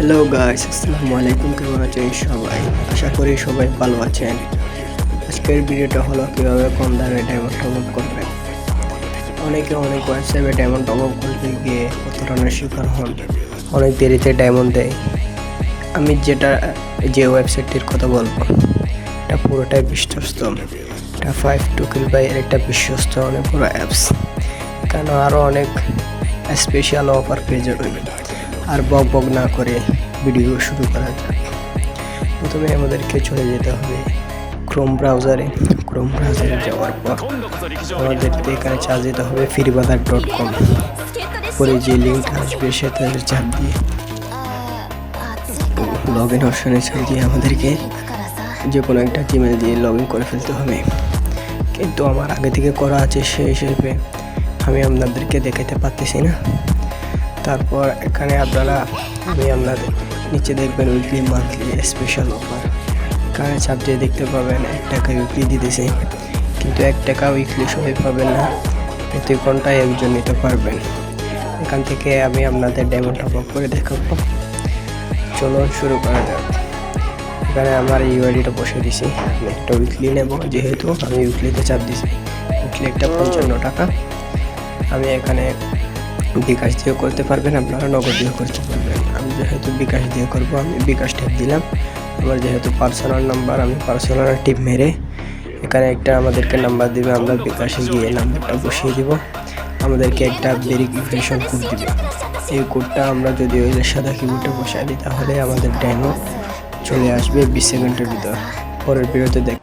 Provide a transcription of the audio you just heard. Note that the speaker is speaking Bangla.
হ্যালো গাইস, আসসালামু আলাইকুম। কেমন আছেন সবাই? আশা করি সবাই ভালো আছেন। আজকের ভিডিওটা হলো কীভাবে কম দামে ডায়মন্ড টপ আপ করবেন। অনেকে অনেক ওয়েবসাইটে ডায়মন্ড টপ আপ করতে গিয়ে প্রতারণার শিকার হন, অনেক দেরিতে ডায়মন্ড দেয়। আমি যে ওয়েবসাইটটির কথা বলবো এটা পুরোটাই বিশ্বস্ত। এটা 5tokill একটা বিশ্বস্ত অনেক বড় অ্যাপস। এখানে আরও অনেক স্পেশাল অফার পেয়ে যাবেন। আর বক না করে ভিডিও শুরু করা যাক। প্রথমে আমাদেরকে চলে যেতে হবে ক্রোম ব্রাউজারে যাওয়ার পর আমাদেরকে এখানে চার্জ দিতে হবে freebazaar.com। পরে যে লিঙ্কটা আসবে সেটাতে চাপ দিয়ে লগ ইন অপশনে চাপ দিয়ে আমাদেরকে যে কোনো একটা জিমেল দিয়ে লগ ইন করে ফেলতে হবে। কিন্তু আমার আগে থেকে করা আছে, সেই হিসেবে আমি আপনাদেরকে দেখাতে পারতেছি না। তারপর এখানে আমি আপনাদের নিচে দেখবেন উইকলি মান্থলি স্পেশাল অফার। এখানে চাপ দিয়ে দেখতে পাবেন 1 টাকা উইকলি দিতেছে, কিন্তু 1 টাকা উইকলি সবাই পাবেন না, প্রতি ঘন্টায় একজন নিতে পারবেন। এখান থেকে আমি আপনাদের ডায়মন্ড টপ আপ করে দেখাবো। চলুন শুরু করা যাক। এখানে আমার ইউআইডিটা বসে দিছি। আমি একটা উইকলি নেব, যেহেতু আমি উইকলিতে চাপ দিছি। উইকলি একটা 55 টাকা। আমি এখানে বিকাশ দিয়ে করতে পারবেন, আপনারা নগদ দিয়ে করতে পারবেন। আমি যেহেতু বিকাশ দিয়ে করব, আমি বিকাশ টিপ দিলাম। আমার যেহেতু পার্সোনাল নাম্বার, আমি পার্সোনাল টিপ মেরে এখানে একটা আমাদেরকে নাম্বার দিবে, আমরা বিকাশে গিয়ে নাম্বারটা বসিয়ে দিব। আমাদেরকে একটা ভেরিফিকেশন কোড দিবে। এই কোডটা আমরা যদি ওই সাদা কিবোর্ডে বসাই দিই, তাহলে আমাদের ডায়মন্ড চলে আসবে 20 সেকেন্ডের ভিতর। পরের ভিডিওতে দেখ।